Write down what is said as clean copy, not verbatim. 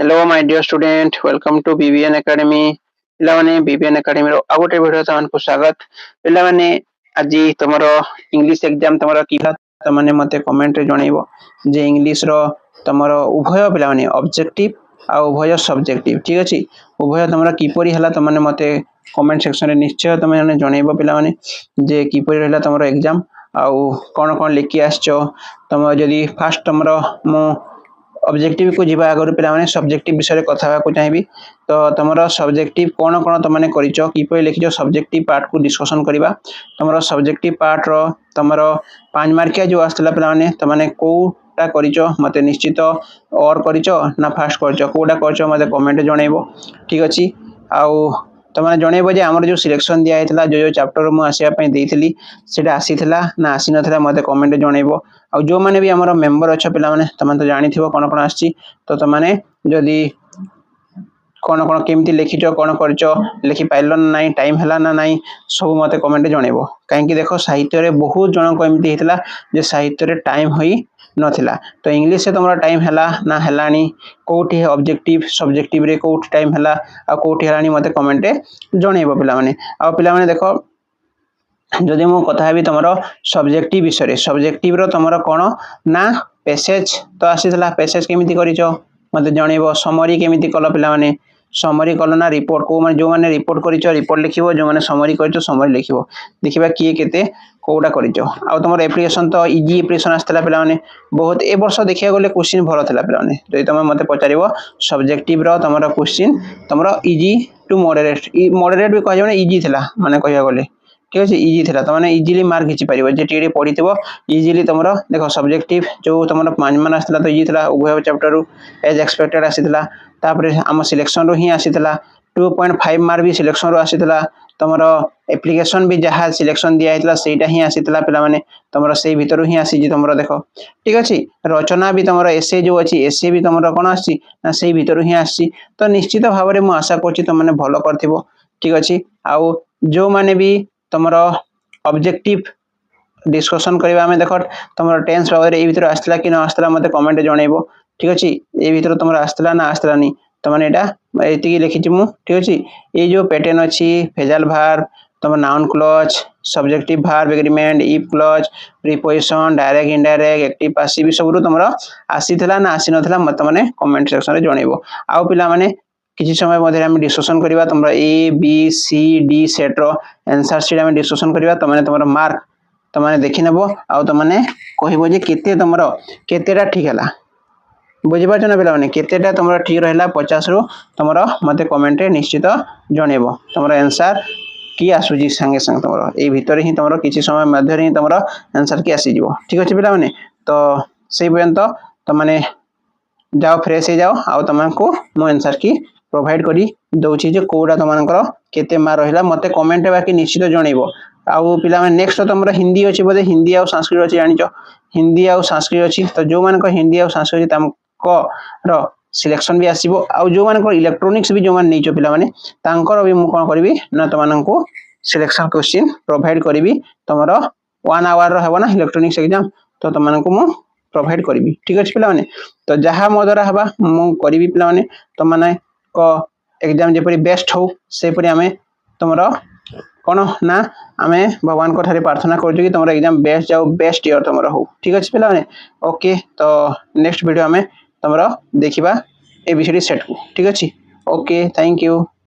Hello my dear student, welcome to BBN Academy. ପିଲାମାନେ BBN Academy ର ଆଉ ଗୋଟେ ଭିଡ଼ିଓ ତମମାନଙ୍କୁ ସ୍ୱାଗତ। ପିଲାମାନେ ଆଜି ତମର ଇଂଲିଶ ଏକ୍ଜାମ ତମର କିଲା ତମାନେ ମତେ କମେଣ୍ଟ ରେ ଜଣେଇବ ଯେ ଇଂଲିଶ ର ତମର ଉଭୟ ପିଲାମାନେ ଅବଜେକ୍ଟିଭ ଆଉ ଉଭୟ ସବଜେକ୍ଟିଭ ଠିକ ଅଛି ଉଭୟ ତମର କିପରି ହେଲା ତମାନେ ମତେ କମେଣ୍ଟ ସେକ୍शन ରେ ନିଶ୍ଚୟ ତମେ ଜଣେଇବ ପିଲାମାନେ ଯେ କିପରି रहला ତମର एग्जाम ଆଉ कोन कोन लिखि आछो तम जदी फास्ट तमर मु ऑब्जेक्टिव को जीवा आगर पिला माने सब्जेक्टिव विषय कथा को चाहिबी तो तमरो सब्जेक्टिव कोन कोन तमने करिचो किपय लिखिचो सब्जेक्टिव पार्ट को डिस्कशन करिबा तमरो सब्जेक्टिव पार्ट रो तमरो 5 मार्किया जो आस्तला पिला माने तमने कोटा करिचो मते निश्चित और करिचो ना फास्ट करिचो कोटा करिचो मते कमेंट जणैबो ठीक अछि आउ तमने जणैबो जे हमर जो सिलेक्शन दिया हेतला जो चैप्टर मु आसिया पई देइथिली सेटा आसीथिला ना आसी नथिला मते कमेंट जणैबो आ जो माने भी हमर मेंबर अच्छा पिला माने तमन तो जानिथिबो कोन कोन आछि तो तमने जदी कोन कोन केमती लिखिचो कोन करचो लिखि पाइलो ना नाही टाइम हला ना नाही सब मते कमेंट जणैबो काहे कि देखो साहित्य रे बहुत जण को एमती हेतला जे साहित्य रे टाइम होई नथिला तो इंग्लिश से तमरा टाइम हला ना हलानी कोठी ऑब्जेक्टिव सब्जेक्टिव रे कोठी टाइम हला आ कोठी हलानी मते कमेंट जणैबो पिला माने आ पिला माने देखो जदि मु कथा हेबी तमरो सब्जेक्टिव विषय सब्जेक्टिव रो तमरो कोन ना पैसेज तो आसीथला पैसेज केमिति करिचो मते जणैबो समरी केमिति कलो पिला माने समरी कलो ना रिपोर्ट को माने जो माने रिपोर्ट करिचो रिपोर्ट लिखिबो जो माने समरी करिचो समरी लिखिबो देखिबा किए केते कोडा करिचो आ तमरो एप्लीकेशन तो इजी एप्लीकेशन आस्तला पिला माने बहुत ए वर्ष देखिया गले क्वेश्चन भलो थला पिला माने जदि तमे मते पचारिबो सब्जेक्टिव रो तमरो क्वेश्चन तमरो इजी टू मॉडरेट भी कहजो माने इजी थला माने कहया गले ठीक है इजी थला त माने इजीली मार्क खिची परिबो जे टीडी पढिथिबो इजीली तमरो देखो सब्जेक्टिव जो तमरो 5 मान आस्तला तो इजी थला उभय चैप्टर रु एज एक्सपेक्टेड आसीथला तापरे हम सिलेक्शन रु ही आसीथला 2.5 मार्क भी सिलेक्शन रु आसीथला तमरो एप्लीकेशन भी जहा सिलेक्शन दिया हेतला सेटा ही आसीथला पिला माने तमरो सेही भीतर ही आसी जी तमरो देखो ठीक अछि रचना भी तमरो एसे जो अछि एसे भी तमरो कोन आसी ना सेही भीतर ही आसी तो निश्चित भाव रे मु आशा करछि त माने भलो करथिबो ठीक अछि आउ जो माने भी तमरो ऑब्जेक्टिव डिस्कशन करबा में देखो तमरो टेंस भाव रे ए भीतर आस्तला कि ना आस्तला मते कमेंट जणैबो ठीक अछि ए भीतर तमरो आस्तला ना आस्तला नि त माने एटा एति लिखिछि मु ठीक अछि ए जो पैटर्न अछि फेजल भार तम नाउन क्लॉज सब्जेक्टिव भार agreement if clause preposition direct indirect active passive सब रु तमरो आसीथला ना आसी नथला मते माने कमेंट सेक्शन रे जणैबो आउ पिला माने किछि समय मध्ये हम डिस्कशन करिबा तमरा A B C D set रो आंसर शीट हम डिस्कशन करिबा त माने तमरा मार्क त माने देखि नेबो आ त माने कहिबो जे केते तमरो केतेटा ठीक हला बुझि पाछ ना पिला माने केतेटा तमरो ठीक रहला 50 रु तमरो मते कमेंट रे निश्चित जणेबो तमरो आंसर की आसुजी संगे संग तमरो ए भीतर ही तमरो किछि समय मध्ये ही तमरो आंसर की आसी जीवो ठीक अछि पिला माने तो सेही पर्यंत त माने जाओ फ्रेश हे जाओ आ तमनको मो आंसर की प्रोवाइड करी दउछि जे कोडा तमनकर केते मार रहला मते कमेंट बाकी निश्चित जणैबो आउ पिला में नेक्स्ट तमरा हिंदी अछि बोले हिंदी आ संस्कृत अछि जानिचो हिंदी आ संस्कृत अछि तो जो मान को हिंदी आ संस्कृत तमको रो सिलेक्शन भी आसीबो आ जो मान को इलेक्ट्रॉनिक्स भी जो मान नैचो पिला माने तांकर भी मु कोन करबी ना तमनको सिलेक्शन क्वेश्चन प्रोवाइड करबी तमरो 1 आवर रो हेबो ना इलेक्ट्रॉनिक्स एग्जाम तो तमनको मु प्रोवाइड करबी ठीक अछि पिला माने तो जहा मोदरा हबा मु करबी पिला माने तो माने को एग्जाम जेपरि बेस्ट हो सेपरि हमें तमरो कोन ना हमें भगवान को थारे प्रार्थना करजो कि तमरो एग्जाम बेस्ट जाओ बेस्ट ईयर तमरो हो ठीक अछि पिला माने ओके तो नेक्स्ट वीडियो हमें तमरो देखिबा ए विषय सेट को ठीक अछि ओके थैंक यू।